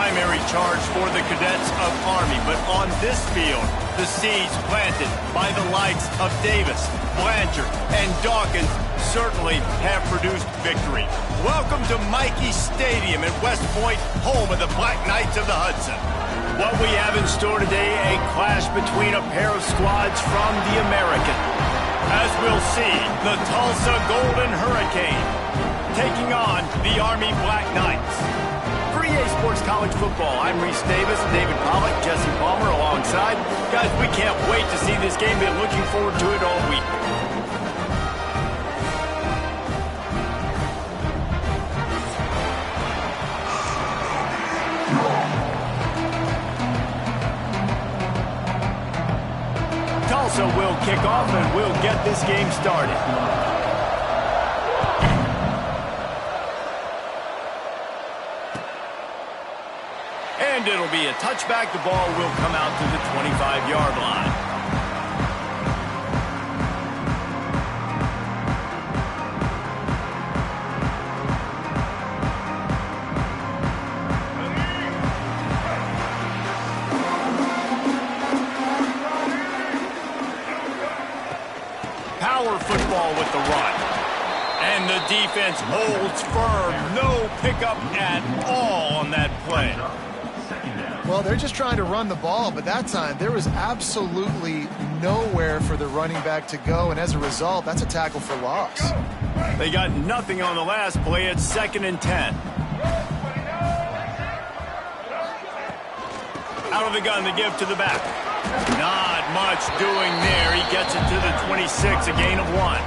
primary charge for the cadets of Army, but on this field, the seeds planted by the likes of Davis, Blanchard, and Dawkins certainly have produced victory. Welcome to Michie Stadium at West Point, home of the Black Knights of the Hudson. What we have in store today, a clash between a pair of squads from the American. As we'll see, the Tulsa Golden Hurricane taking on the Army Black Knights. For EA Sports College Football, I'm Reese Davis, David Pollack, Jesse Palmer alongside. Guys, we can't wait to see this game. Been looking forward to it all week. Tulsa will kick off and we'll get this game started. And it'll be a touchback. The ball will come out to the 25-yard line. Power football with the run. And the defense holds firm. No pickup at all on that play. Well, they're just trying to run the ball, but that time there was absolutely nowhere for the running back to go, and as a result, that's a tackle for loss. They got nothing on the last play. It's 2nd and 10. Out of the gun to give to the back. Not much doing there. He gets it to the 26, a gain of 1.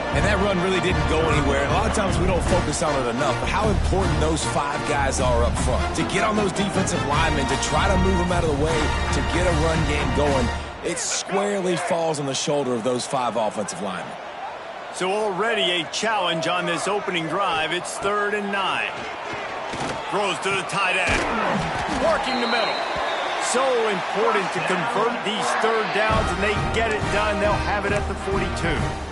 And that run really didn't go anywhere. A lot of times we don't focus on it enough, but how important those 5 guys are up front. To get on those defensive linemen, to try to move them out of the way, to get a run game going, it squarely falls on the shoulder of those 5 offensive linemen. So already a challenge on this opening drive. It's 3rd and 9. Throws to the tight end. Working the middle. So important to convert these 3rd downs, and they get it done. They'll have it at the 42.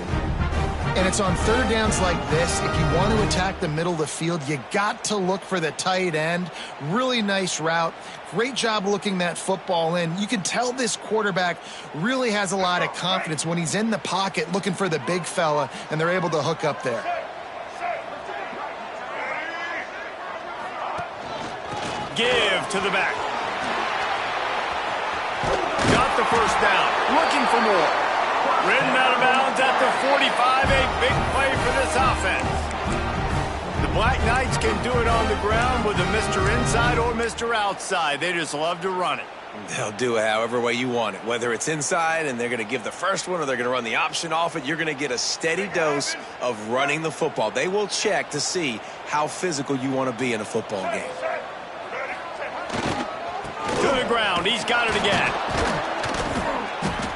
And it's on 3rd downs like this. If you want to attack the middle of the field, you got to look for the tight end. Really nice route. Great job looking that football in. You can tell this quarterback really has a lot of confidence when he's in the pocket looking for the big fella, and they're able to hook up there. Give to the back. Got the 1st down. Looking for more. Ridden out of bounds at the 45, a big play for this offense. The Black Knights can do it on the ground with a Mr. Inside or Mr. Outside. They just love to run it. They'll do it however way you want it. Whether it's inside and they're going to give the first one or they're going to run the option off it, you're going to get a steady dose of running the football. They will check to see how physical you want to be in a football game. To the ground. He's got it again.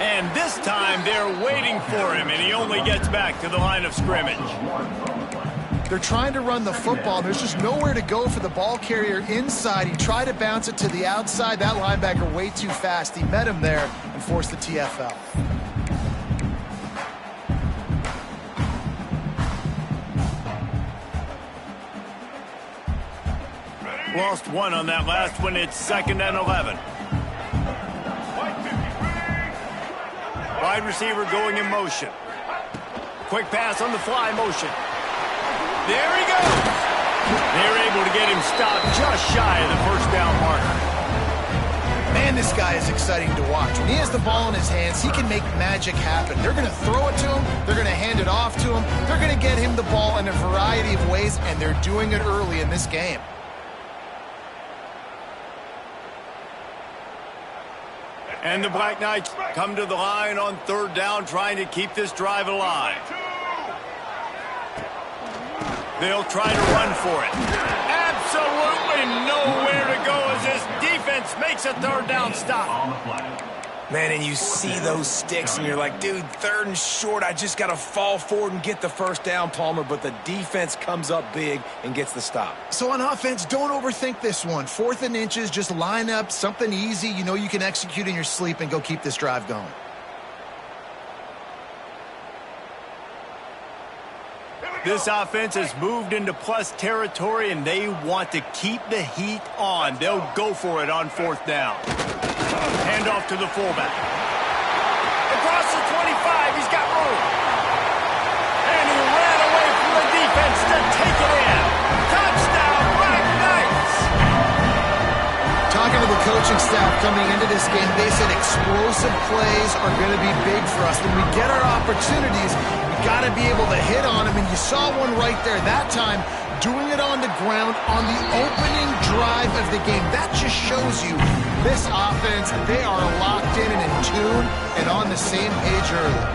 And this time they're waiting for him, and he only gets back to the line of scrimmage. They're trying to run the football. There's just nowhere to go for the ball carrier inside. He tried to bounce it to the outside. That linebacker way too fast. He met him there and forced the TFL. Lost 1 on that last one. It's 2nd and 11. Wide receiver going in motion. Quick pass on the fly motion. There he goes. They're able to get him stopped just shy of the 1st down marker. Man, this guy is exciting to watch. When he has the ball in his hands, he can make magic happen. They're going to throw it to him. They're going to hand it off to him. They're going to get him the ball in a variety of ways, and they're doing it early in this game. And the Black Knights come to the line on 3rd down, trying to keep this drive alive. They'll try to run for it. Absolutely nowhere to go as this defense makes a 3rd down stop. Man, and you see those sticks, and you're like, dude, 3rd and short, I just got to fall forward and get the 1st down, Palmer, but the defense comes up big and gets the stop. So on offense, don't overthink this one. 4th and inches, just line up, something easy you know you can execute in your sleep and go keep this drive going. This offense has moved into plus territory, and they want to keep the heat on. They'll go for it on 4th down. Handoff to the fullback. Across the 25, he's got room. And he ran away from the defense to take it in. Touchdown, Black Knights! Talking to the coaching staff coming into this game, they said explosive plays are going to be big for us. When we get our opportunities, we got to be able to hit on them, and you saw one right there that time, doing it on the ground on the opening drive of the game. That just shows you this offense, they are locked in and in tune and on the same page early.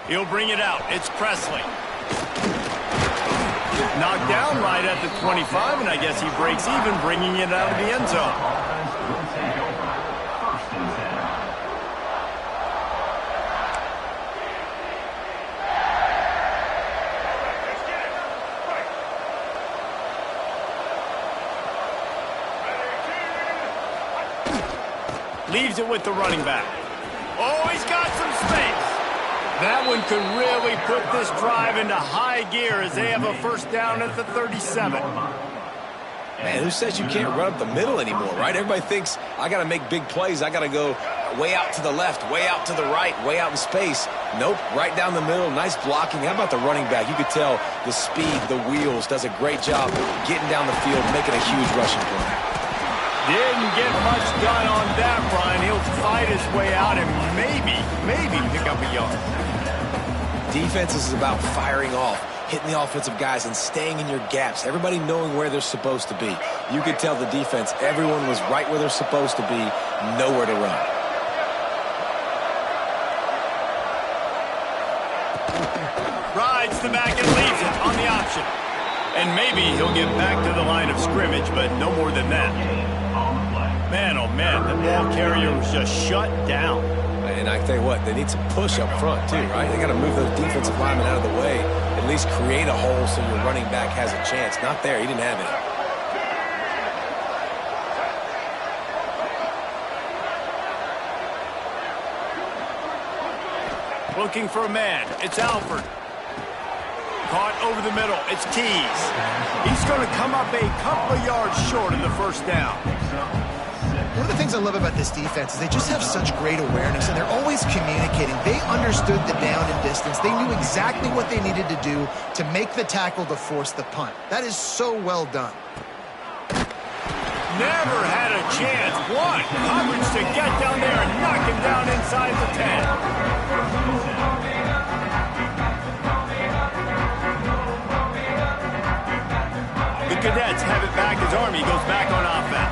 He'll bring it out. It's Presley. Knocked down right at the 25, and I guess he breaks even, bringing it out of the end zone. Leaves it with the running back. Oh, he's got some space. That one could really put this drive into high gear as they have a 1st down at the 37. Man, who says you can't run up the middle anymore, right? Everybody thinks, I got to make big plays. I got to go way out to the left, way out to the right, way out in space. Nope, right down the middle, nice blocking. How about the running back? You could tell the speed, the wheels, does a great job getting down the field, making a huge rushing play. Didn't get much done on that run. He'll fight his way out and maybe pick up a yard. Defense is about firing off, hitting the offensive guys and staying in your gaps. Everybody knowing where they're supposed to be. You could tell the defense, everyone was right where they're supposed to be, nowhere to run. Rides the back and leaves it on the option. And maybe he'll get back to the line of scrimmage, but no more than that. Man, oh man, the ball carrier was just shut down. And I tell you what, they need some push up front too, right? They got to move those defensive linemen out of the way, at least create a hole so your running back has a chance. Not there, he didn't have it. Looking for a man, it's Alford. Caught over the middle, it's Keys. He's going to come up a couple of yards short of the 1st down. One of the things I love about this defense is they just have such great awareness, and they're always communicating. They understood the down and distance. They knew exactly what they needed to do to make the tackle to force the punt. That is so well done. Never had a chance. One coverage to get down there and knock him down inside the 10. The Cadets have it back as Army goes back on offense.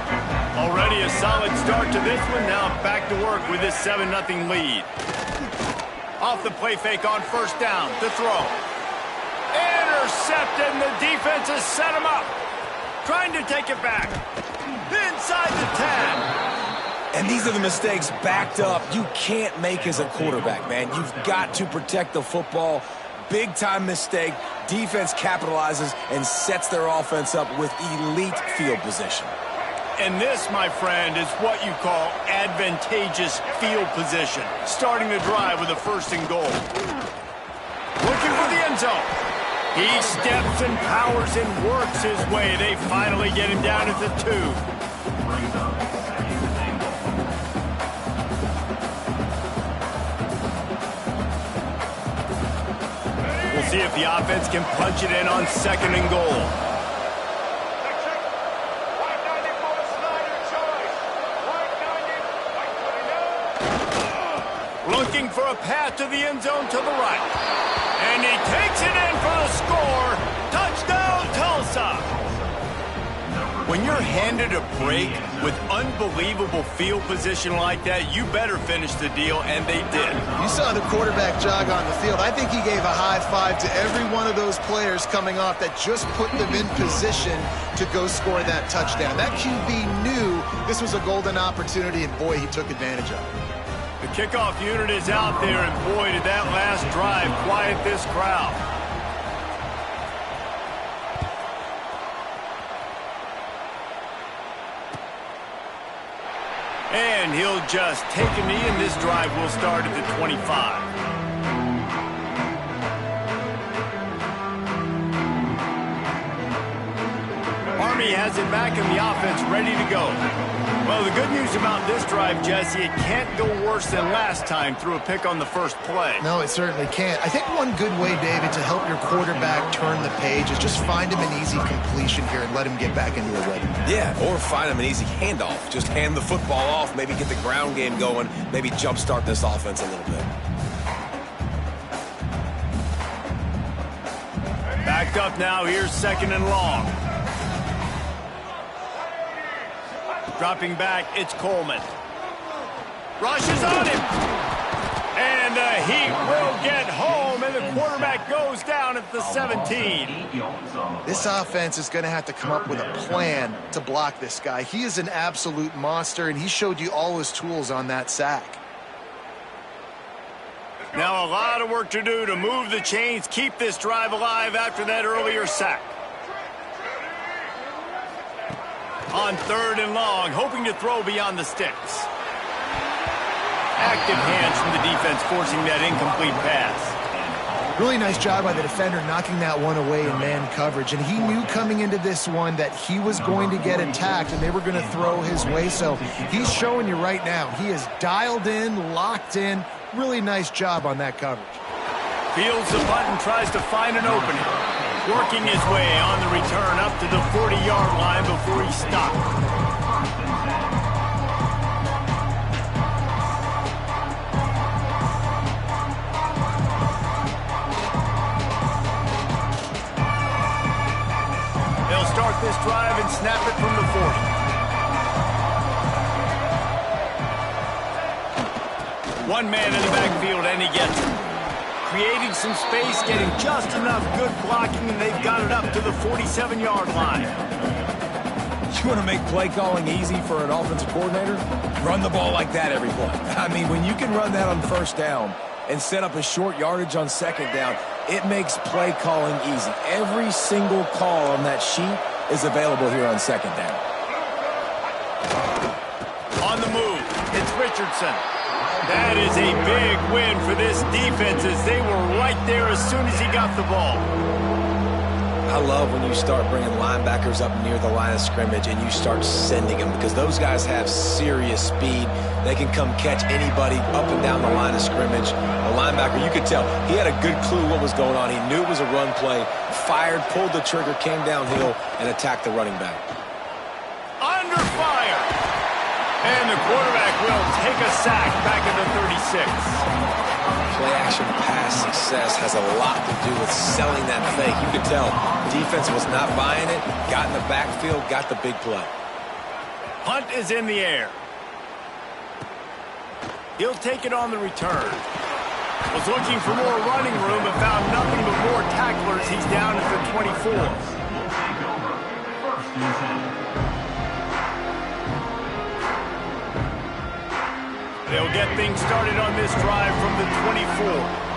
Already a solid start to this one. Now back to work with this 7-0 lead. Off the play fake on 1st down. To throw. Intercepted, and the defense has set him up. Trying to take it back. Inside the 10. And these are the mistakes backed up you can't make as a quarterback, man. You've got to protect the football. Big-time mistake. Defense capitalizes and sets their offense up with elite field position. And this, my friend, is what you call advantageous field position. Starting the drive with a 1st and goal. Looking for the end zone. He steps and powers and works his way. They finally get him down at the 2. We'll see if the offense can punch it in on 2nd and goal. Looking for a path to the end zone to the right. And he takes it in for the score. Touchdown, Tulsa. When you're handed a break with unbelievable field position like that, you better finish the deal, and they did. You saw the quarterback jog on the field. I think he gave a high five to every one of those players coming off that just put them in position to go score that touchdown. That QB knew this was a golden opportunity, and boy, he took advantage of it. The kickoff unit is out there, and boy, did that last drive quiet this crowd. And he'll just take a knee, and this drive will start at the 25. Army has it back in the offense, ready to go. Well, the good news about this drive, Jesse, it can't go worse than last time through a pick on the first play. No, it certainly can't. I think one good way, David, to help your quarterback turn the page is just find him an easy completion here and let him get back into a rhythm. Yeah, or find him an easy handoff. Just hand the football off, maybe get the ground game going, maybe jumpstart this offense a little bit. Backed up now, here's 2nd and long. Dropping back, it's Coleman. Rushes on him. And the Heat will get home, and the quarterback goes down at the 17. This offense is going to have to come up with a plan to block this guy. He is an absolute monster, and he showed you all his tools on that sack. Now a lot of work to do to move the chains, keep this drive alive after that earlier sack. On 3rd and long, hoping to throw beyond the sticks. Active hands from the defense forcing that incomplete pass. Really nice job by the defender knocking that one away in man coverage. And he knew coming into this one that he was going to get attacked and they were going to throw his way. So he's showing you right now. He is dialed in, locked in. Really nice job on that coverage. Fields the punt and tries to find an opening. Working his way on the return up to the 40-yard line before he stopped. They'll start this drive and snap it from the 40. One man in the backfield, and he gets it. Creating some space, getting just enough good blocking, and they've got it up to the 47-yard line. You want to make play calling easy for an offensive coordinator? Run the ball like that every play. I mean, when you can run that on 1st down and set up a short yardage on 2nd down, it makes play calling easy. Every single call on that sheet is available here on 2nd down. On the move, it's Richardson. That is a big win for this defense as they were right there as soon as he got the ball. I love when you start bringing linebackers up near the line of scrimmage and you start sending them because those guys have serious speed. They can come catch anybody up and down the line of scrimmage. A linebacker, you could tell, he had a good clue what was going on. He knew it was a run play, fired, pulled the trigger, came downhill, and attacked the running back. Under fire! And the quarterback will take a sack back at the 36. Play-action pass success has a lot to do with selling that fake. You could tell defense was not buying it, got in the backfield, got the big play. Hunt is in the air. He'll take it on the return. Was looking for more running room but found nothing but more tacklers. He's down at the 24. They'll get things started on this drive from the 24.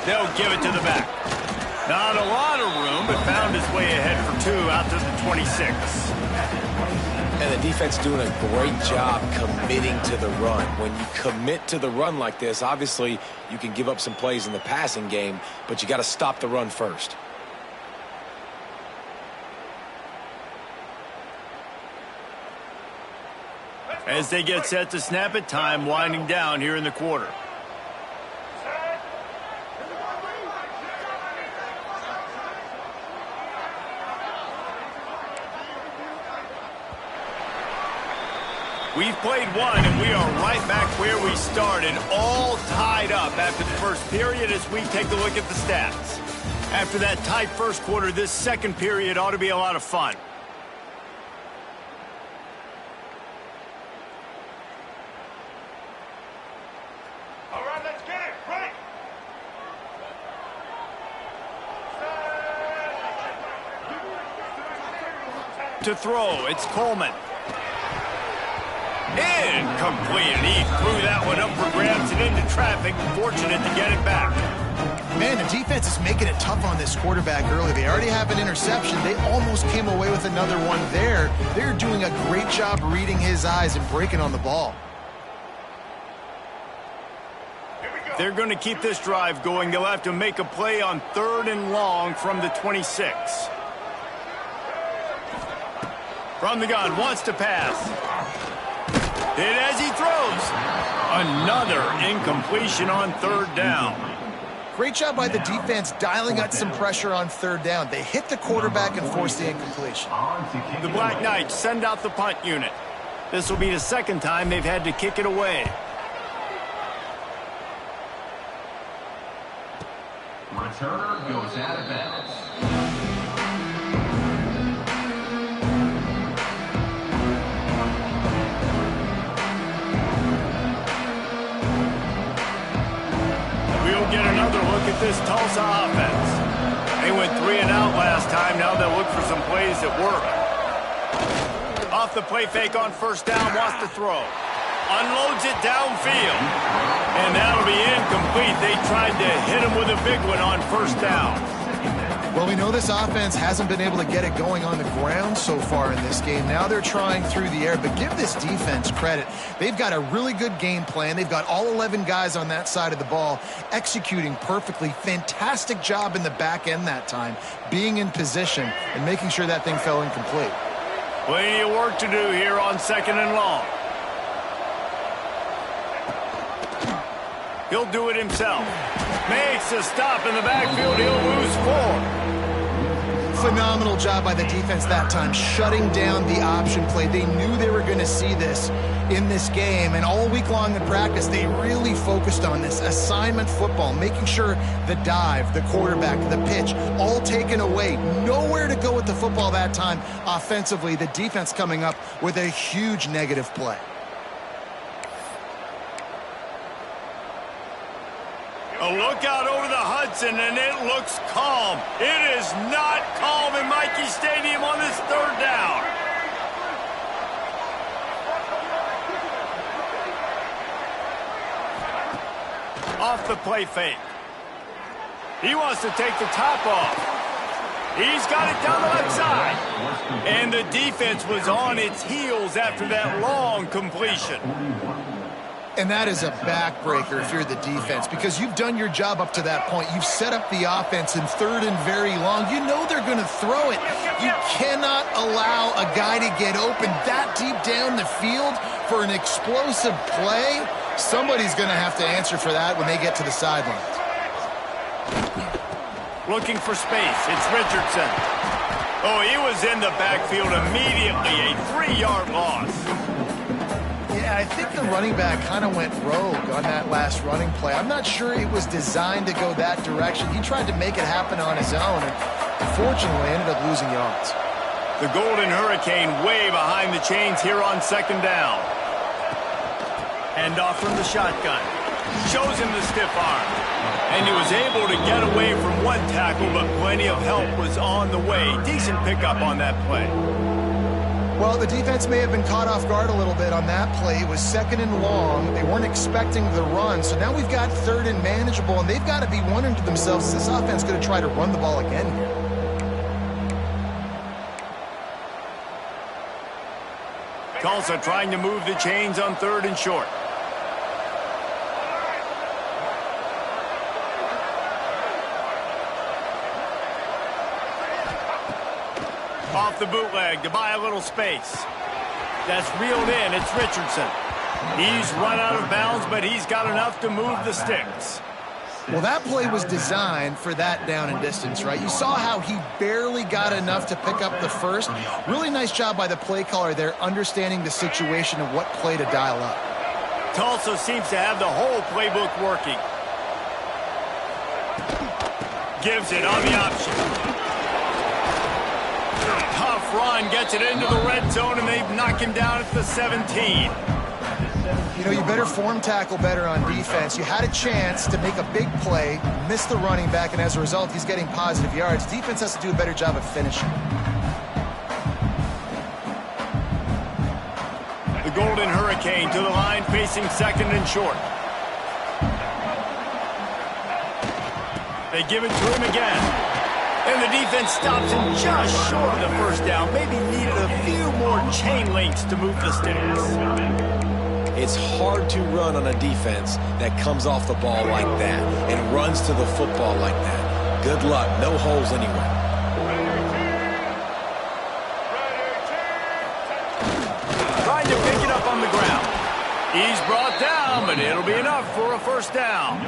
They'll give it to the back. Not a lot of room, but found his way ahead for 2 out to the 26. And the defense doing a great job committing to the run. When you commit to the run like this, obviously you can give up some plays in the passing game, but you got to stop the run first. As they get set to snap it, time winding down here in the quarter. We've played one, and we are right back where we started, all tied up after the first period as we take a look at the stats. After that tight first quarter, this second period ought to be a lot of fun. To throw, it's Coleman. Incomplete, and he threw that one up for grabs and into traffic. Fortunate to get it back. Man, the defense defense is making it tough on this quarterback early. They already have an interception. They almost came away with another one there. They're doing a great job reading his eyes and breaking on the ball. They're going to keep this drive going. They'll have to make a play on 3rd and long from the 26. From the gun, wants to pass. Hit as he throws. Another incompletion on 3rd down. Great job by the defense dialing up some pressure on 3rd down. They hit the quarterback and forced the incompletion. The Black Knights send out the punt unit. This will be the 2nd time they've had to kick it away. Returner goes out of bounds. We'll get another look at this Tulsa offense. They went 3 and out last time. Now they'll look for some plays that work. Off the play fake on 1st down, wants to throw. Unloads it downfield. And that'll be incomplete. They tried to hit him with a big one on 1st down. Well, we know this offense hasn't been able to get it going on the ground so far in this game. Now they're trying through the air, but give this defense credit. They've got a really good game plan. They've got all 11 guys on that side of the ball executing perfectly. Fantastic job in the back end that time, being in position and making sure that thing fell incomplete. Plenty of work to do here on 2nd and long. He'll do it himself. Makes a stop in the backfield. He'll lose 4. Phenomenal job by the defense that time, shutting down the option play. They knew they were going to see this in this game, and all week long in practice, they really focused on this assignment football, making sure the dive, the quarterback, the pitch, all taken away. Nowhere to go with the football that time offensively. The defense coming up with a huge negative play. A look out over the Hudson, and it looks calm. It is not calm in Michie Stadium on this 3rd down. Off the play fake. He wants to take the top off. He's got it down the left side. And the defense was on its heels after that long completion. And that is a backbreaker if you're the defense, because you've done your job up to that point. You've set up the offense in 3rd and very long. You know they're going to throw it. You cannot allow a guy to get open that deep down the field for an explosive play. Somebody's going to have to answer for that when they get to the sidelines. Looking for space. It's Richardson. Oh, he was in the backfield immediately. A 3-yard loss. Yeah, I think the running back kind of went rogue on that last running play. I'm not sure it was designed to go that direction. He tried to make it happen on his own, and unfortunately ended up losing yards. The Golden Hurricane way behind the chains here on 2nd down. Hand off from the shotgun. Shows him the stiff arm. And he was able to get away from one tackle, but plenty of help was on the way. Decent pickup on that play. Well, the defense may have been caught off guard a little bit on that play. It was 2nd and long. They weren't expecting the run. So now we've got 3rd and manageable, and they've got to be wondering to themselves, is this offense going to try to run the ball again here? Tulsa trying to move the chains on 3rd and short. Off the bootleg to buy a little space. That's reeled in. It's Richardson. He's run out of bounds, but he's got enough to move the sticks. Well, that play was designed for that down and distance, right? You saw how he barely got enough to pick up the first. Really nice job by the play caller there, understanding the situation and what play to dial up. Tulsa seems to have the whole playbook working. Gives it on the option. Tough run, gets it into the red zone, and they knock him down at the 17. You know, you better form tackle better on defense. You had a chance to make a big play, miss the running back, and as a result, he's getting positive yards. Defense has to do a better job of finishing. The Golden Hurricane to the line, facing 2nd and short. They give it to him again. And the defense stops him just short of the first down. Maybe needed a few more chain links to move the sticks. It's hard to run on a defense that comes off the ball like that and runs to the football like that. Good luck. No holes anyway. Trying to pick it up on the ground. He's brought down, but it'll be enough for a first down.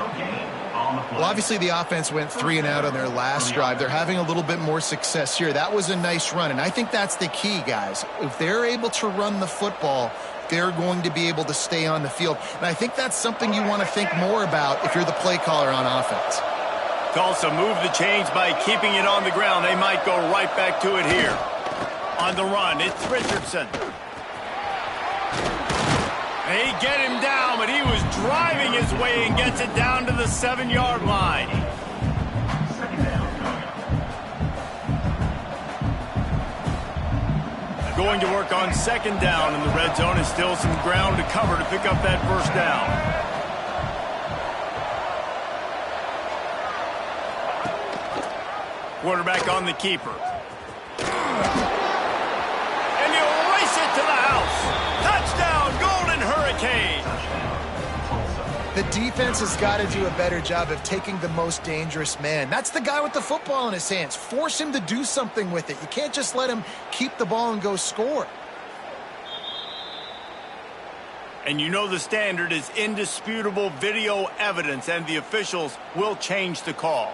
Well, obviously the offense went 3 and out on their last drive. They're having a little bit more success here. That was a nice run, and I think that's the key, guys. If they're able to run the football, they're going to be able to stay on the field. And I think that's something you want to think more about if you're the play caller on offense. Tulsa moved the chains by keeping it on the ground. They might go right back to it here. On the run, it's Richardson. They get him down, but he was driving his way and gets it down to the 7-yard line. Going to work on second down in the red zone, and still some ground to cover to pick up that first down. Quarterback on the keeper. And he'll race it to the house. Touchdown, Golden Hurricane. The defense has got to do a better job of taking the most dangerous man. That's the guy with the football in his hands. Force him to do something with it. You can't just let him keep the ball and go score. And you know the standard is indisputable video evidence, and the officials will change the call.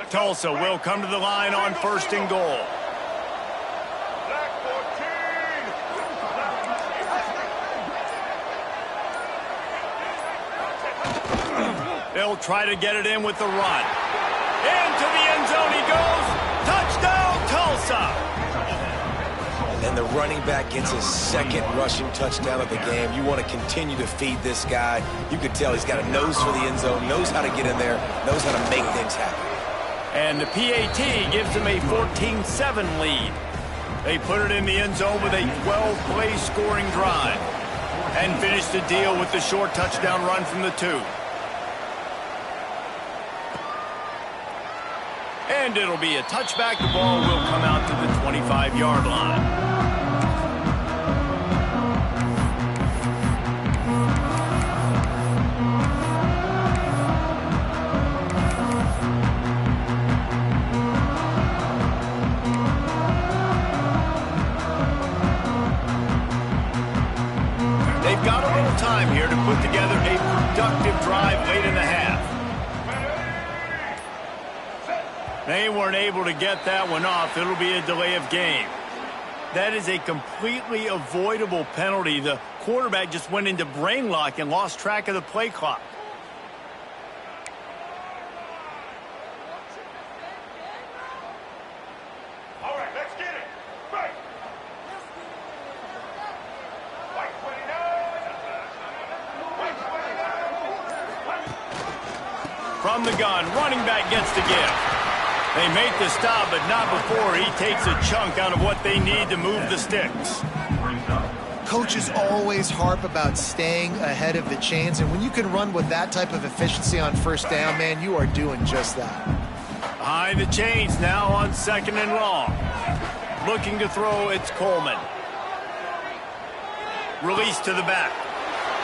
Tulsa will come to the line on 1st and goal. They'll try to get it in with the run. Into the end zone he goes. Touchdown, Tulsa! And the running back gets his 2nd rushing touchdown of the game. You want to continue to feed this guy. You could tell he's got a nose for the end zone, knows how to get in there, knows how to make things happen. And the PAT gives them a 14-7 lead. They put it in the end zone with a 12-play scoring drive and finish the deal with the short touchdown run from the 2. And it'll be a touchback. The ball will come out to the 25-yard line. Time here to put together a productive drive late in the half. They weren't able to get that one off. It'll be a delay of game. That is a completely avoidable penalty. The quarterback just went into brain lock and lost track of the play clock. From the gun, running back gets the give. They make the stop, but not before he takes a chunk out of what they need to move the sticks. Coaches always harp about staying ahead of the chains, and when you can run with that type of efficiency on 1st down, man, you are doing just that. Behind the chains now on 2nd and long. Looking to throw, it's Coleman. Release to the back.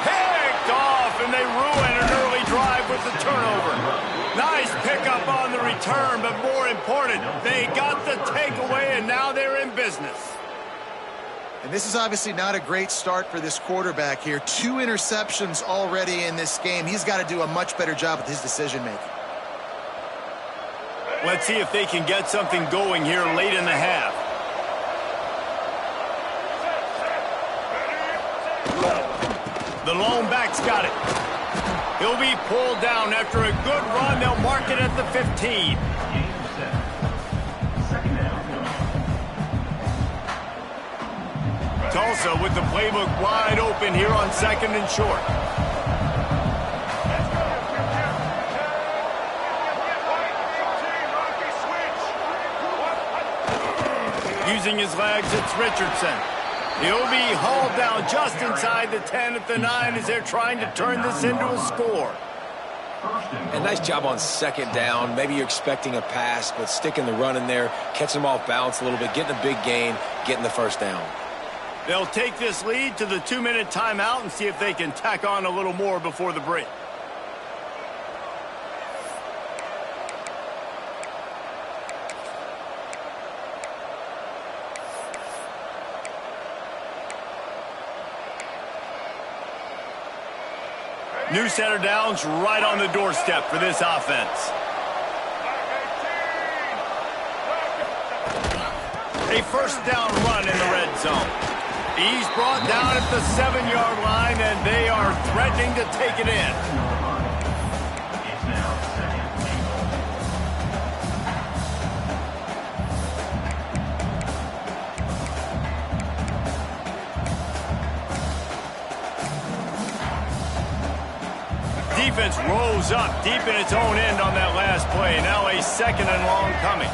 Picked off, and they ruin an early drive with the turnover. Nice pickup on the return, but more important, they got the takeaway, and now they're in business. And this is obviously not a great start for this quarterback here. 2 interceptions already in this game. He's got to do a much better job with his decision-making. Let's see if they can get something going here late in the half. The lone back's got it. He'll be pulled down after a good run. They'll mark it at the 15. Tulsa with the playbook wide open here on 2nd and short. Using his legs, it's Richardson. He'll be hauled down just inside the 10 at the 9 as they're trying to turn this into a score. And nice job on second down. Maybe you're expecting a pass, but sticking the run in there, catching them off balance a little bit, getting a big gain, getting the first down. They'll take this lead to the 2-minute timeout and see if they can tack on a little more before the break. New set of downs right on the doorstep for this offense. A first down run in the red zone. He's brought down at the 7-yard line, and they are threatening to take it in. Defense rolls up deep in its own end on that last play. Now a 2nd and long coming.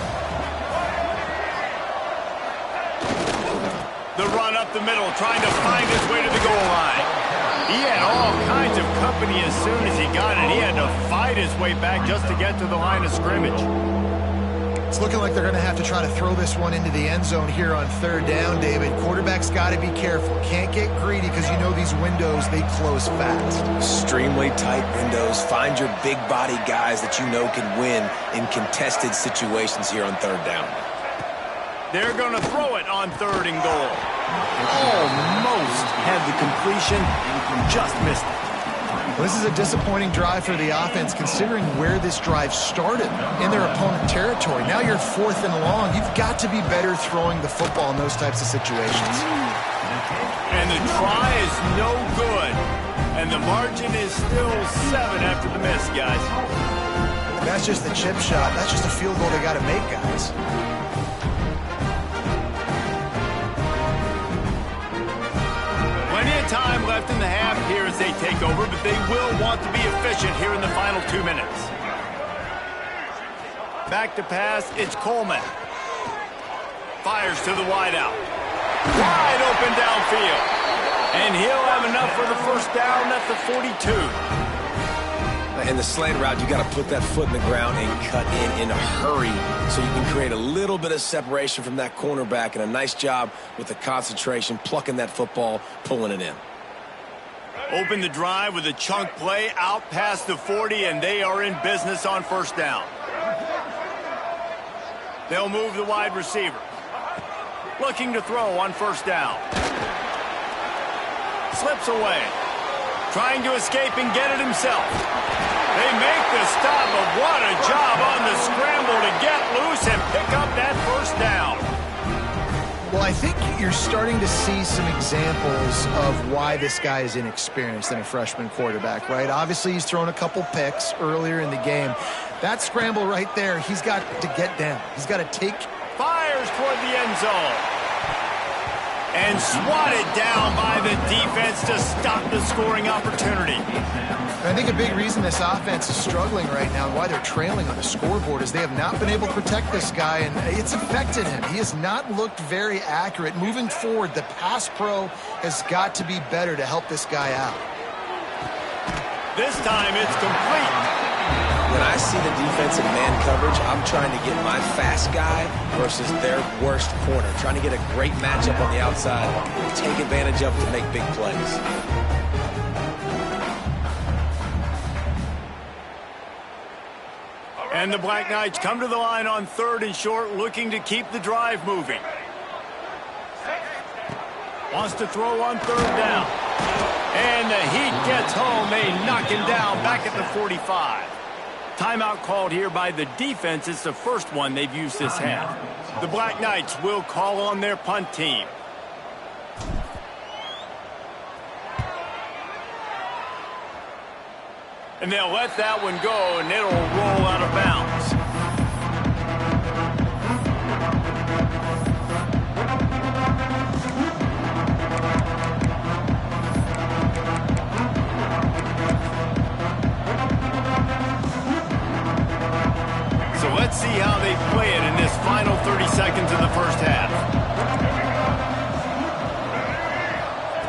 The run up the middle, trying to find his way to the goal line. He had all kinds of company as soon as he got it. He had to fight his way back just to get to the line of scrimmage. It's looking like they're going to have to try to throw this one into the end zone here on 3rd down, David. Quarterback's got to be careful. Can't get greedy because you know these windows, they close fast. Extremely tight windows. Find your big body guys that you know can win in contested situations here on 3rd down. They're going to throw it on 3rd and goal. Almost had the completion, just missed it. Well, this is a disappointing drive for the offense considering where this drive started in their opponent territory. Now you're 4th and long. You've got to be better throwing the football in those types of situations. And the try is no good. And the margin is still 7 after the miss, guys. That's just the chip shot. That's just a field goal they got to make, guys. Plenty of time left in the half here as they take over, but they will want to be efficient here in the final 2 minutes. Back to pass, it's Coleman. Fires to the wideout. Wide open downfield. And he'll have enough for the first down at the 42. In the slant route, you got to put that foot in the ground and cut in a hurry so you can create a little bit of separation from that cornerback, and a nice job with the concentration, plucking that football, pulling it in. Open the drive with a chunk play out past the 40, and they are in business on 1st down. They'll move the wide receiver. Looking to throw on 1st down. Slips away. Trying to escape and get it himself. They make the stop, but what a job on the scramble to get loose and pick up that 1st down. Well, I think you're starting to see some examples of why this guy is inexperienced in a freshman quarterback, right? Obviously, he's thrown a couple picks earlier in the game. That scramble right there, he's got to get down. He's got to take... Fires toward the end zone. And swatted down by the defense to stop the scoring opportunity. I think a big reason this offense is struggling right now and why they're trailing on the scoreboard is they have not been able to protect this guy, and it's affected him. He has not looked very accurate. Moving forward, the pass pro has got to be better to help this guy out. This time it's complete. When I see the defensive man coverage, I'm trying to get my fast guy versus their worst corner. Trying to get a great matchup on the outside, take advantage of it to make big plays. And the Black Knights come to the line on 3rd and short, looking to keep the drive moving. Wants to throw on 3rd down. And the heat gets home. They knock him down back at the 45. Timeout called here by the defense. It's the first one they've used this half. The Black Knights will call on their punt team. And they'll let that one go, and it'll roll out of bounds. So Let's see how they play it in this final 30 seconds of the first half.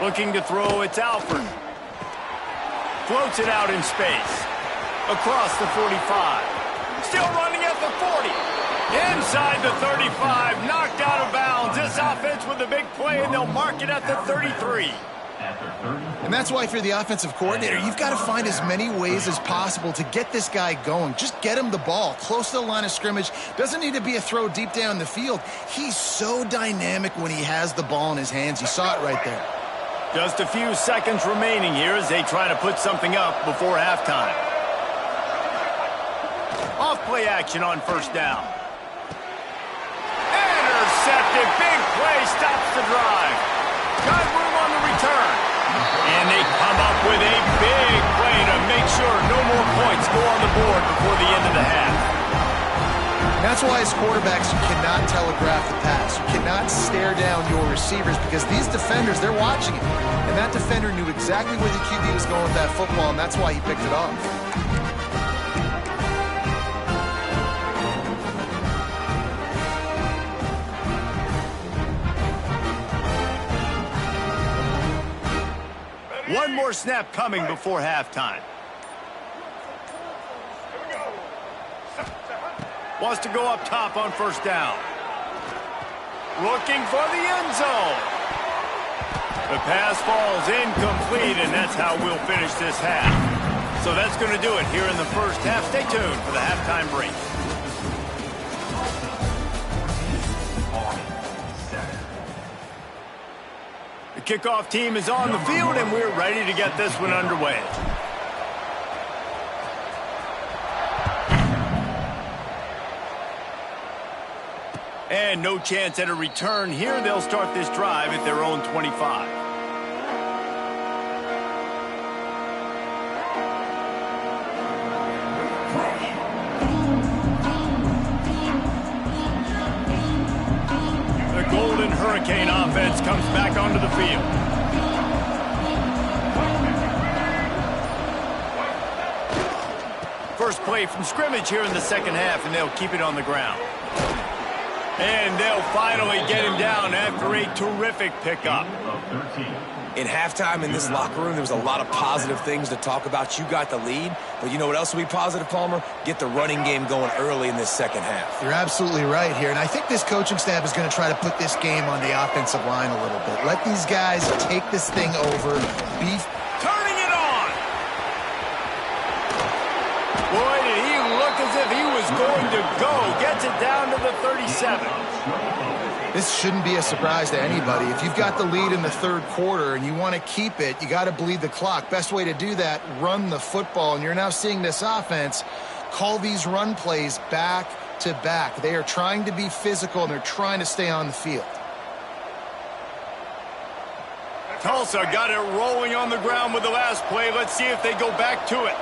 Looking to throw, it's Alford. Floats it out in space. Across the 45. Still running at the 40. Inside the 35. Knocked out of bounds. This offense with a big play, and they'll mark it at the 33. And that's why if you're the offensive coordinator, you've got to find as many ways as possible to get this guy going. Just get him the ball close to the line of scrimmage. Doesn't need to be a throw deep down the field. He's so dynamic when he has the ball in his hands. You saw it right there. Just a few seconds remaining here as they try to put something up before halftime. Off-play action on first down. Intercepted. Big play stops the drive. Got room on the return. And they come up with a big play to make sure no more points go on the board before the end of the half. That's why as quarterbacks, you cannot telegraph the pass. You cannot stare down your receivers because these defenders, they're watching it. And that defender knew exactly where the QB was going with that football, and that's why he picked it off. One more snap coming before halftime. Wants to go up top on first down. Looking for the end zone. The pass falls incomplete, and that's how we'll finish this half. So that's going to do it here in the first half. Stay tuned for the halftime break. The kickoff team is on the field, and we're ready to get this one underway. And no chance at a return here. They'll start this drive at their own 25. The Golden Hurricane offense comes back onto the field. First play from scrimmage here in the second half, and they'll keep it on the ground. And they'll finally get him down after a terrific pickup. In halftime in this locker room, there was a lot of positive things to talk about. You got the lead, but you know what else will be positive, Palmer? Get the running game going early in this second half. You're absolutely right here, and I think this coaching staff is going to try to put this game on the offensive line a little bit. Let these guys take this thing over. Turning it on! Boy, did he look as if he was going to go. Gets it down to the 37. This shouldn't be a surprise to anybody. If you've got the lead in the third quarter and you want to keep it, you got to bleed the clock. Best way to do that, run the football. And you're now seeing this offense call these run plays back to back. They are trying to be physical, and they're trying to stay on the field. Tulsa got it rolling on the ground with the last play. Let's see if they go back to it.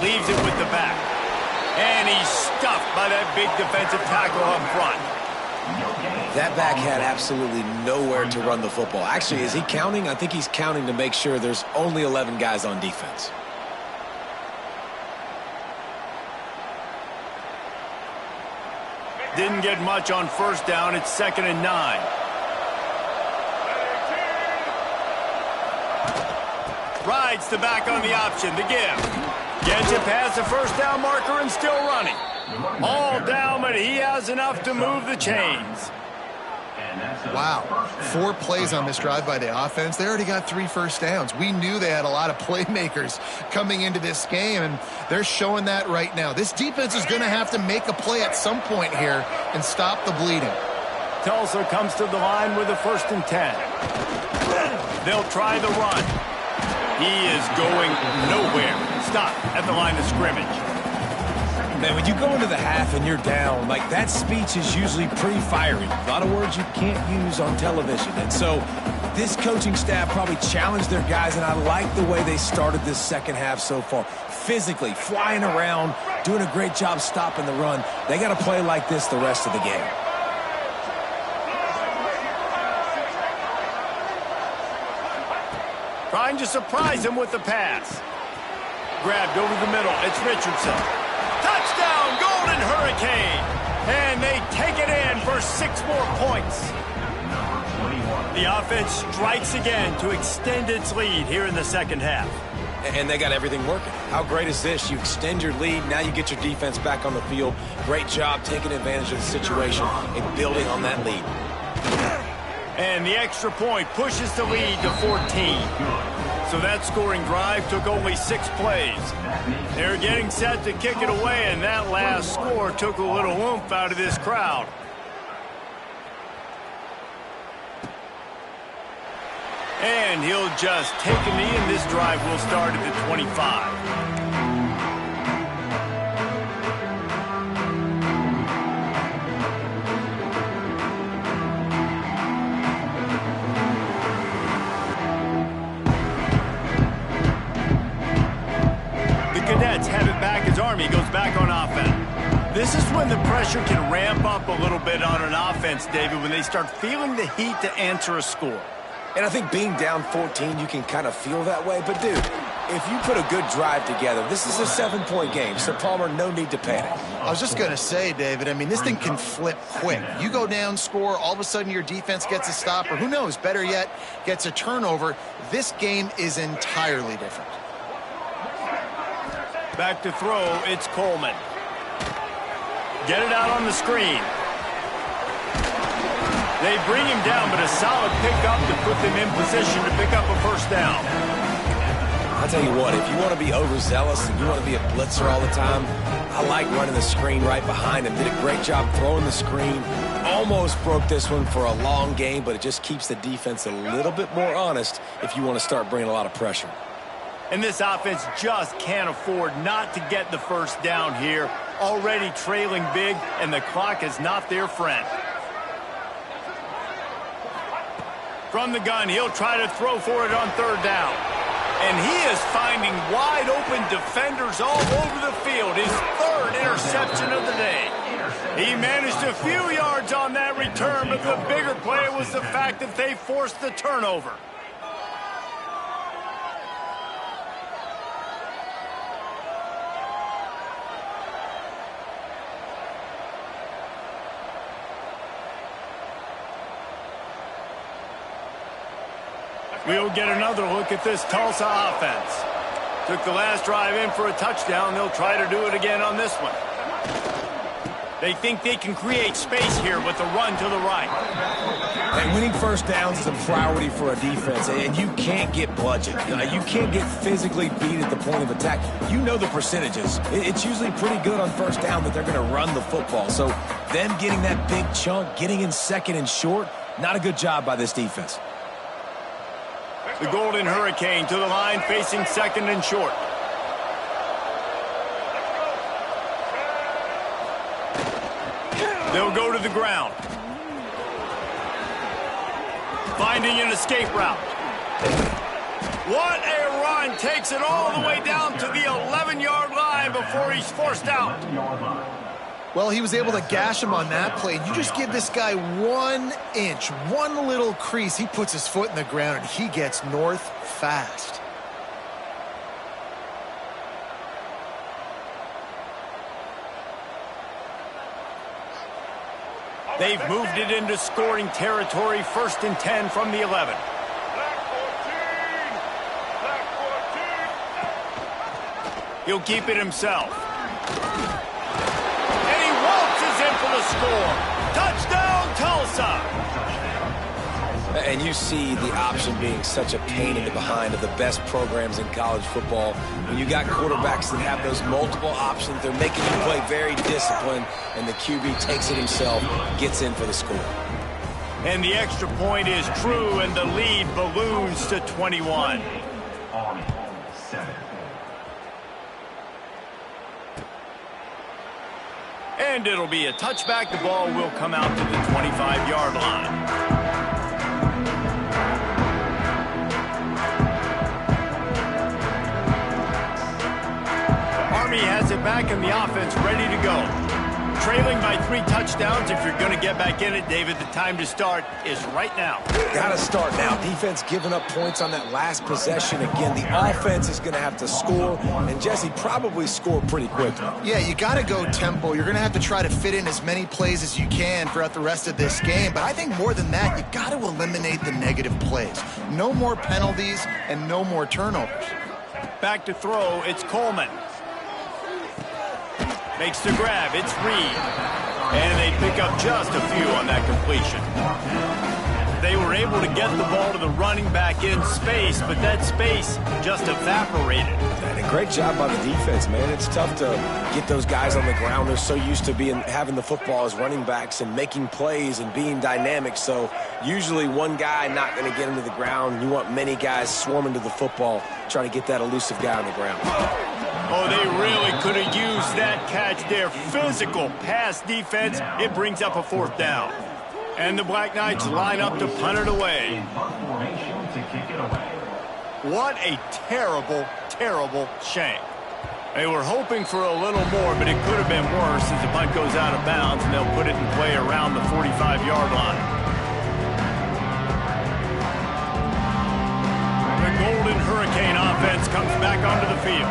Leaves it with the back. And he's stuffed by that big defensive tackle up front. That back had absolutely nowhere to run the football. Actually, is he counting? I think he's counting to make sure there's only 11 guys on defense. Didn't get much on first down. It's 2nd and 9. Rides the back on the option. The give. Gets it past the first down marker and still running. All down, but he has enough to move the chains. Wow. 4 plays on this drive by the offense. They already got 3 first downs. We knew they had a lot of playmakers coming into this game, and they're showing that right now. This defense is going to have to make a play at some point here and stop the bleeding. Tulsa comes to the line with a 1st and 10. They'll try the run. He is going nowhere. Stop at the line of scrimmage. Man, when you go into the half and you're down, like, that speech is usually pretty fiery. A lot of words you can't use on television. And so this coaching staff probably challenged their guys, and I like the way they started this second half so far. Physically, flying around, doing a great job stopping the run. They got to play like this the rest of the game. Trying to surprise him with the pass. grabbed over the middle. It's Richardson. Touchdown, Golden Hurricane! And they take it in for 6 more points. The offense strikes again to extend its lead here in the second half. And they got everything working. How great is this? You extend your lead, now you get your defense back on the field. Great job taking advantage of the situation and building on that lead. And the extra point pushes the lead to 14. So that scoring drive took only 6 plays. They're getting set to kick it away, and that last score took a little oomph out of this crowd. And he'll just take a knee, and this drive will start at the 25. Have it back as Army goes back on offense. This is when the pressure can ramp up a little bit on an offense, David, when they start feeling the heat to answer a score. And I think being down 14, you can kind of feel that way. But, dude, if you put a good drive together, this is a 7-point game. So, Palmer, no need to panic. I was just going to say, David, I mean, this thing can flip quick. You go down, score, all of a sudden your defense gets a stop, or who knows, better yet, gets a turnover. This game is entirely different. Back to throw, it's Coleman. Get it out on the screen. They bring him down, but a solid pickup to put them in position to pick up a first down. I'll tell you what, if you want to be overzealous and you want to be a blitzer all the time, I like running the screen right behind him. Did a great job throwing the screen. Almost broke this one for a long game, but it just keeps the defense a little bit more honest if you want to start bringing a lot of pressure. And this offense just can't afford not to get the first down here. Already trailing big, and the clock is not their friend. From the gun, he'll try to throw for it on third down. And he is finding wide open defenders all over the field. His 3rd interception of the day. He managed a few yards on that return, but the bigger play was the fact that they forced the turnover. We'll get another look at this Tulsa offense. Took the last drive in for a touchdown. They'll try to do it again on this one. They think they can create space here with the run to the right. And winning first downs is a priority for a defense, and you can't get budget. You can't get physically beat at the point of attack. You know the percentages. It's usually pretty good on first down that they're going to run the football. So them getting that big chunk, getting in second and short, not a good job by this defense. The Golden Hurricane to the line, facing second and short. They'll go to the ground. Finding an escape route. What a run! Takes it all the way down to the 11-yard line before he's forced out. Well, he was able to gash him on that play. You just give this guy 1 inch, one little crease. He puts his foot in the ground, and he gets north fast. They've moved it into scoring territory, 1st and 10 from the 11. He'll keep it himself. For the score. Touchdown, Tulsa! And you see the option being such a pain in the behind of the best programs in college football. When you got quarterbacks that have those multiple options, they're making you play very disciplined, and the QB takes it himself, gets in for the score. And the extra point is true, and the lead balloons to 21. And it'll be a touchback. The ball will come out to the 25-yard line. Army has it back in the offense, ready to go. trailing by 3 touchdowns. If you're going to get back in it, David, the time to start is right now. Got to start now. Defense giving up points on that last possession. Again, the offense is going to have to score, and Jesse probably score pretty quickly. Yeah, you got to go tempo. You're going to have to try to fit in as many plays as you can throughout the rest of this game. But I think more than that, you got to eliminate the negative plays. No more penalties and no more turnovers. Back to throw, it's Coleman. Makes the grab, it's Reed. And they pick up just a few on that completion. They were able to get the ball to the running back in space, but that space just evaporated. And a great job by the defense, man. It's tough to get those guys on the ground. They're so used to having the football as running backs and making plays and being dynamic. So usually one guy not going to get into the ground. You want many guys swarming to the football, trying to get that elusive guy on the ground. Oh, they really could have used that catch there. Physical pass defense. It brings up a 4th down. And the Black Knights line up to punt it away. What a terrible, terrible shame. They were hoping for a little more, but it could have been worse as the punt goes out of bounds, and they'll put it in play around the 45-yard line. The Golden Hurricane offense comes back onto the field.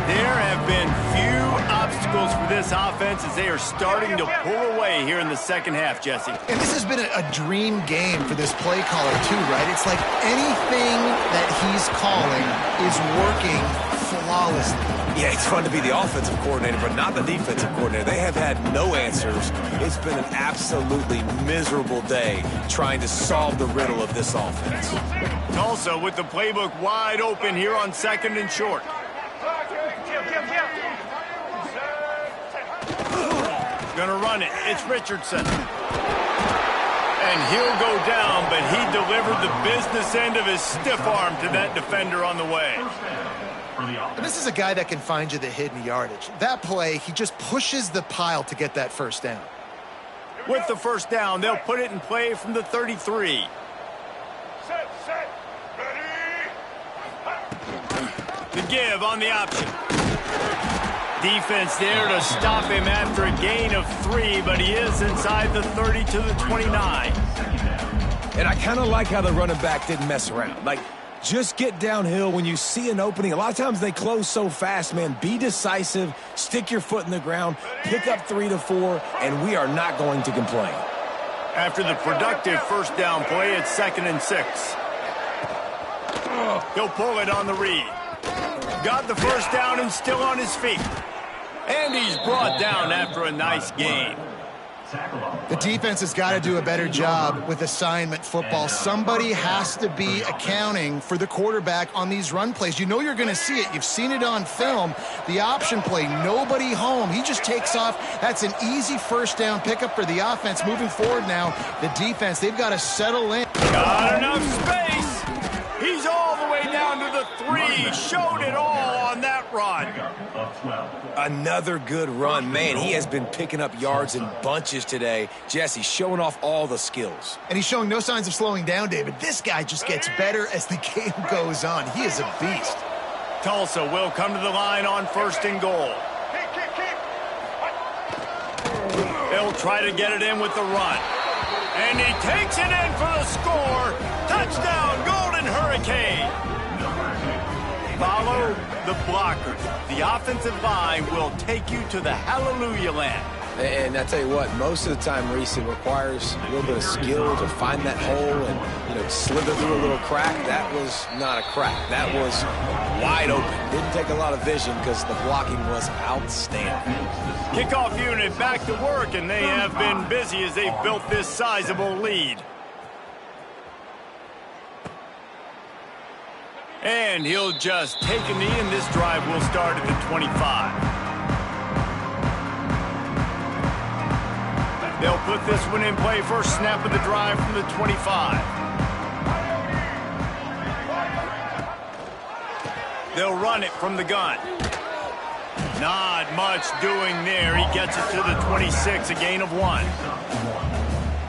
There have been few obstacles for this offense as they are starting to pull away here in the second half, Jesse. And this has been a dream game for this play caller too, right? It's like anything that he's calling is working flawlessly. Yeah, it's fun to be the offensive coordinator, but not the defensive coordinator. They have had no answers. It's been an absolutely miserable day trying to solve the riddle of this offense. Tulsa with the playbook wide open here on 2nd and short. Gonna run it. It's Richardson. And he'll go down, but he delivered the business end of his stiff arm to that defender on the way. And this is a guy that can find you the hidden yardage. That play, he just pushes the pile to get that 1st down. With the 1st down, they'll put it in play from the 33. The give on the option. Defense there to stop him after a gain of 3, but he is inside the 30 to the 29. And I kind of like how the running back didn't mess around. Like, just get downhill when you see an opening. A lot of times they close so fast, man. Be decisive, stick your foot in the ground, pick up 3 to 4, and we are not going to complain. After the productive 1st down play, it's 2nd and 6. He'll pull it on the read. Got the 1st down and still on his feet. And he's brought down after a nice gain. The defense has got to do a better job with assignment football. Somebody has to be accounting for the quarterback on these run plays. You know you're going to see it. You've seen it on film. The option play, nobody home. He just takes off. That's an easy 1st down pickup for the offense. Moving forward now, the defense, they've got to settle in. Got enough space. He's all the way down to the 3. Showed it all on that run. Another good run. Man, he has been picking up yards in bunches today. Jesse showing off all the skills. And he's showing no signs of slowing down, David. This guy just gets better as the game goes on. He is a beast. Tulsa will come to the line on 1st and goal. They'll try to get it in with the run. And he takes it in for the score. Touchdown, Golden Hurricane. Follow the blockers. The offensive line will take you to the hallelujah land. And I tell you what, most of the time, Reese, it requires a little bit of skill to find that hole and, slither through a little crack. That was not a crack. That was wide open. Didn't take a lot of vision because the blocking was outstanding. Kickoff unit back to work, and they have been busy as they've built this sizable lead. And he'll just take a knee, and this drive will start at the 25. They'll put this one in play. First snap of the drive from the 25. They'll run it from the gun. Not much doing there. He gets it to the 26, a gain of 1.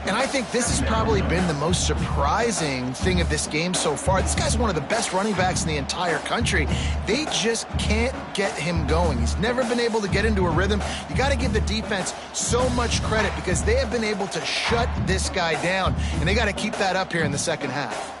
And I think this has probably been the most surprising thing of this game so far. This guy's one of the best running backs in the entire country. They just can't get him going. He's never been able to get into a rhythm. You got to give the defense so much credit because they have been able to shut this guy down, and they got to keep that up here in the second half.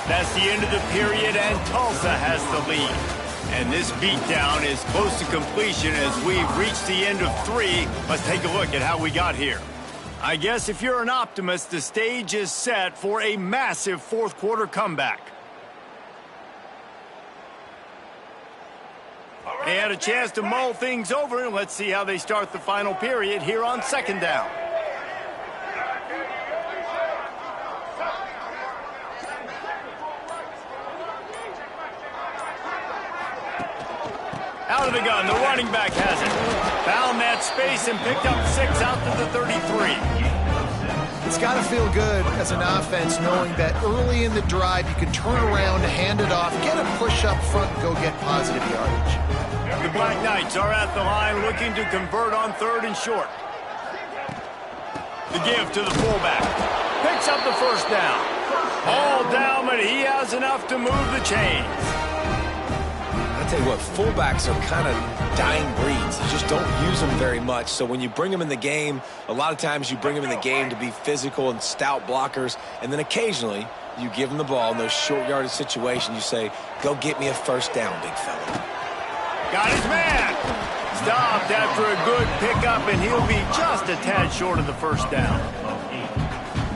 That's the end of the period, and Tulsa has the lead. And this beatdown is close to completion as we've reached the end of 3. Let's take a look at how we got here. I guess if you're an optimist, the stage is set for a massive fourth-quarter comeback. They had a chance to mull things over, and let's see how they start the final period here on second down. Out of the gun, the running back has it. Found that space and picked up 6 out to the 33. It's got to feel good as an offense knowing that early in the drive you can turn around, hand it off, get a push up front, and go get positive yardage. The Black Knights are at the line looking to convert on 3rd and short. The give to the fullback. Picks up the first down. All down, but he has enough to move the chains. I'll tell you what, fullbacks are kind of dying breeds. You just don't use them very much. So when you bring them in the game, a lot of times you bring them in the game to be physical and stout blockers, and then occasionally you give them the ball in those short yardage situations. You say, go get me a first down, big fella. Got his man. Stopped after a good pickup, and he'll be just a tad short of the first down.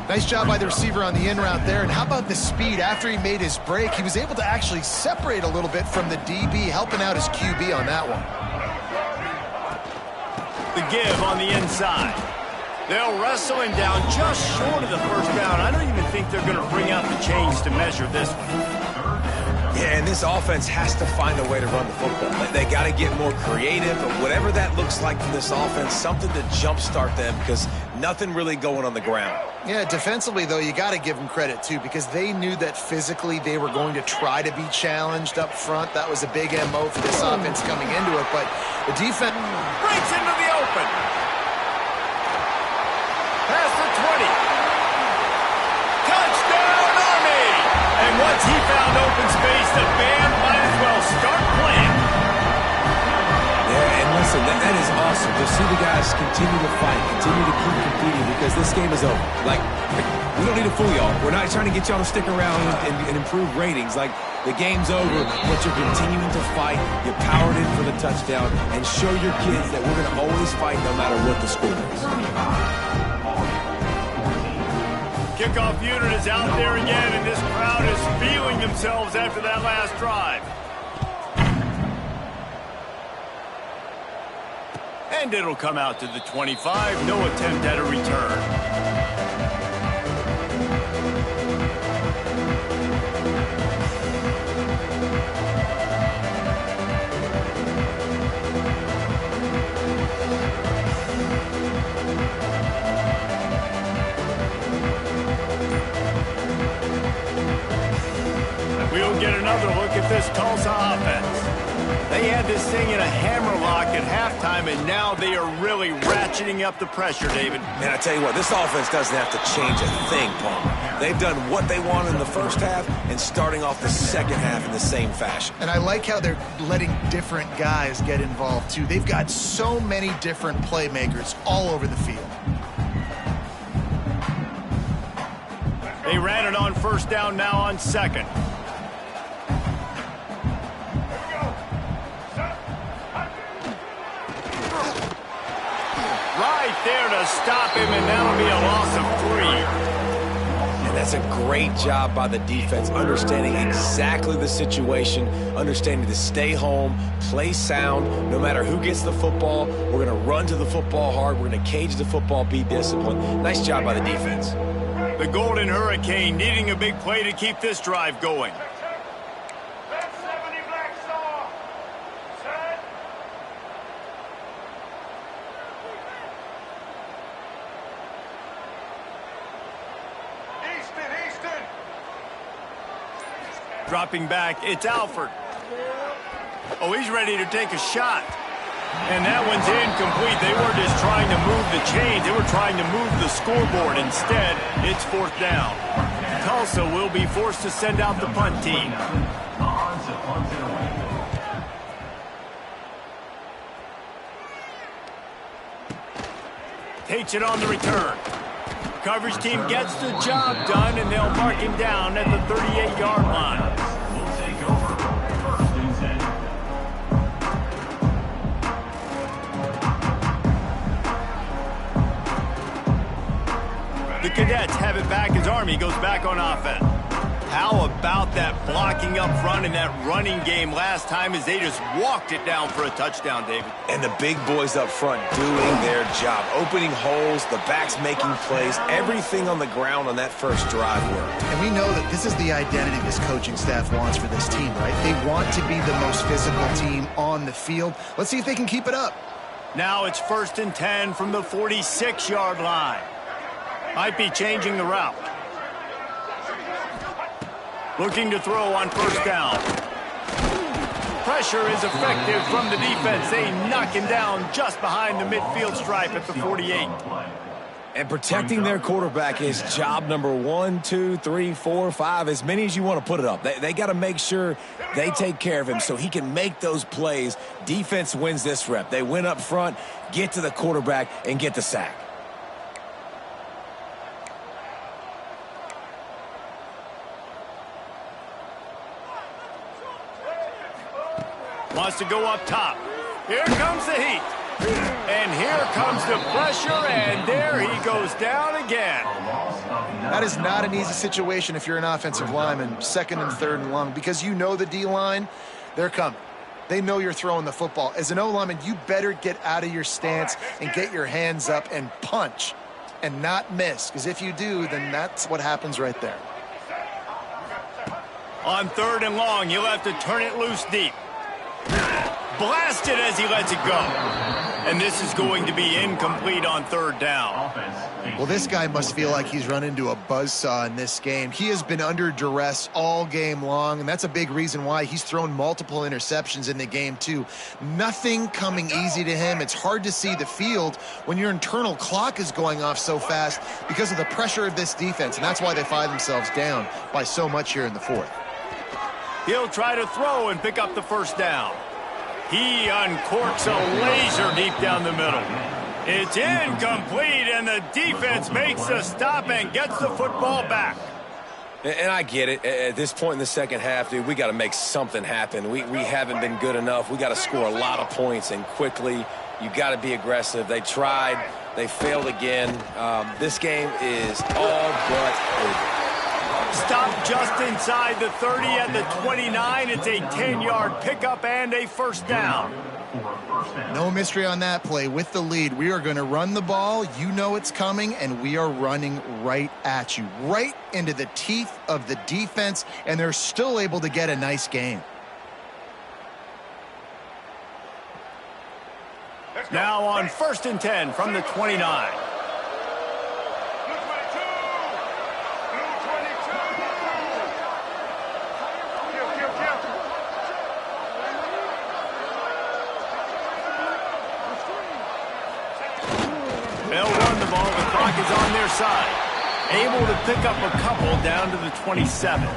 Nice job by the receiver on the in route there. And how about the speed? After he made his break, he was able to actually separate a little bit from the DB, helping out his QB on that one. The give on the inside. They'll wrestle him down just short of the first down. I don't even think they're going to bring out the chains to measure this one. Yeah, and this offense has to find a way to run the football. They got to get more creative, but whatever that looks like for this offense, something to jumpstart them because nothing really going on the ground. Yeah, defensively, though, you got to give them credit, too, because they knew that physically they were going to try to be challenged up front. That was a big MO for this offense coming into it, but the defense breaks into the open. Past the 20. Touchdown, Army! And once he found open space, the band might as well start playing. Yeah, and listen, that is awesome to see the guys continue to fight, continue to keep competing because this game is over. Like, we don't need to fool y'all. We're not trying to get y'all to stick around and improve ratings. Like, the game's over, but you're continuing to fight. You powered in for the touchdown and show your kids that we're going to always fight no matter what the score is. Kickoff unit is out there again, and this crowd is feeling themselves after that last drive. And it'll come out to the 25. No attempt at a return. We'll get another look at this Tulsa offense. They had this thing in a hammerlock at halftime, and now they are really ratcheting up the pressure, David. Man, I tell you what, this offense doesn't have to change a thing, Paul. They've done what they wanted in the first half and starting off the second half in the same fashion. And I like how they're letting different guys get involved, too. They've got so many different playmakers all over the field. They ran it on first down, now on second. Right there to stop him, and that'll be a loss of 3. And that's a great job by the defense, understanding exactly the situation, understanding to stay home, play sound, no matter who gets the football. We're going to run to the football hard. We're going to cage the football, be disciplined. Nice job by the defense. The Golden Hurricane needing a big play to keep this drive going. Dropping back, it's Alford. Oh, he's ready to take a shot. And that one's incomplete. They weren't just trying to move the chains. They were trying to move the scoreboard. Instead, it's 4th down. Tulsa will be forced to send out the punt team. Takes it on the return. Coverage team gets the job done, and they'll mark him down at the 38-yard line. We'll take over 1st and 10. The Cadets have it back as Army goes back on offense. How about that blocking up front and that running game last time as they just walked it down for a touchdown, David? And the big boys up front doing their job, opening holes, the backs making plays, everything on the ground on that first drive worked. And we know that this is the identity this coaching staff wants for this team, right? They want to be the most physical team on the field. Let's see if they can keep it up. Now it's 1st and 10 from the 46-yard line. Might be changing the route. Looking to throw on 1st down. Pressure is effective from the defense. They knock him down just behind the midfield stripe at the 48. And protecting their quarterback is job number 1, 2, 3, 4, 5, as many as you want to put it up. They got to make sure they take care of him so he can make those plays. Defense wins this rep. They win up front, get to the quarterback, and get the sack. Wants to go up top. Here comes the heat. And here comes the pressure, and there he goes down again. That is not an easy situation if you're an offensive lineman, 2nd and 3rd and long, because you know the D-line, they're coming. They know you're throwing the football. As an O-lineman, you better get out of your stance and get your hands up and punch and not miss, because if you do, then that's what happens right there. On 3rd and long, he'll have to turn it loose deep. Blasted as he lets it go. And this is going to be incomplete on 3rd down. Well, this guy must feel like he's run into a buzzsaw in this game. He has been under duress all game long, and that's a big reason why he's thrown multiple interceptions in the game, too. Nothing coming easy to him. It's hard to see the field when your internal clock is going off so fast because of the pressure of this defense, and that's why they find themselves down by so much here in the 4th. He'll try to throw and pick up the 1st down. He uncorks a laser deep down the middle. It's incomplete, and the defense makes a stop and gets the football back. And I get it. At this point in the second half, dude, we got to make something happen. We haven't been good enough. We got to score a lot of points, and quickly. You got to be aggressive. They tried. They failed again. This game is all but over. Stop just inside the 30 at the 29. It's a 10-yard pickup and a 1st down. No mystery on that play. With the lead, we are going to run the ball. You know it's coming, and we are running right at you, right into the teeth of the defense, and they're still able to get a nice game. Now on 1st and 10 from the 29. They'll run the ball. The clock is on their side. Able to pick up a couple down to the 27.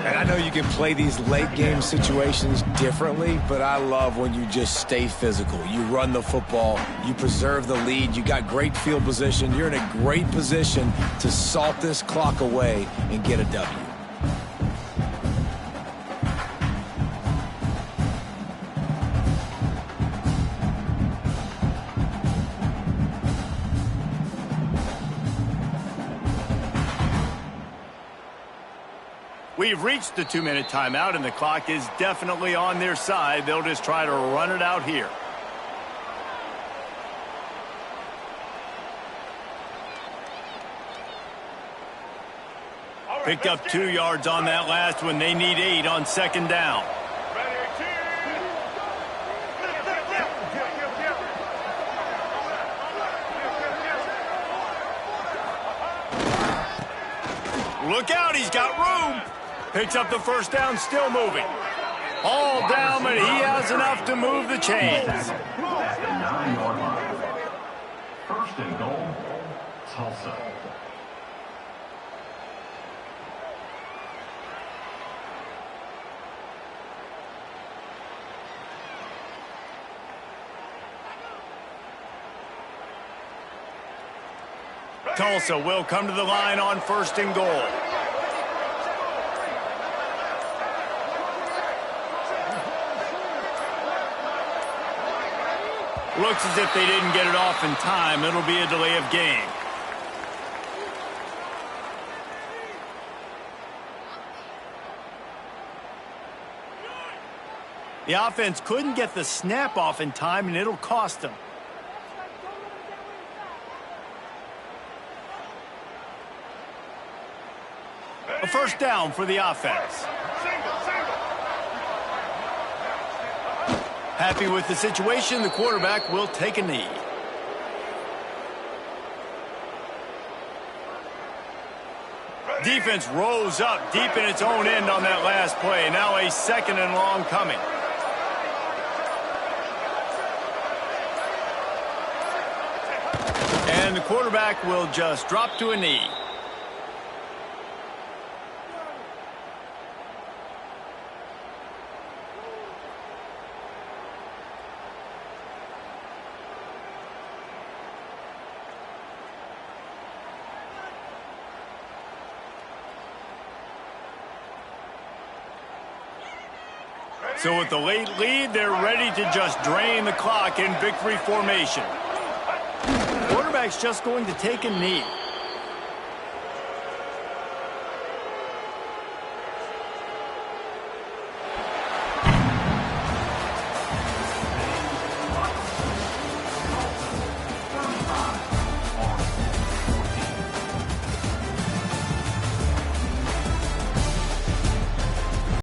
And I know you can play these late game situations differently, but I love when you just stay physical. You run the football, you preserve the lead, you got great field position, you're in a great position to salt this clock away and get a W. We've reached the 2-minute timeout, and the clock is definitely on their side. They'll just try to run it out here. Picked up 2 yards on that last one. They need 8 on 2nd down. Look out, he's got room. Picks up the first down, still moving. All down, but he has enough to move the chains. At the 9-yard line. First and goal, Tulsa. Tulsa will come to the line on first and goal. Looks as if they didn't get it off in time. It'll be a delay of game. The offense couldn't get the snap off in time, and it'll cost them. A first down for the offense. Happy with the situation, the quarterback will take a knee. Defense rose up deep in its own end on that last play. Now a second and long coming. And the quarterback will just drop to a knee. So with the late lead, they're ready to just drain the clock in victory formation. Quarterback's just going to take a knee.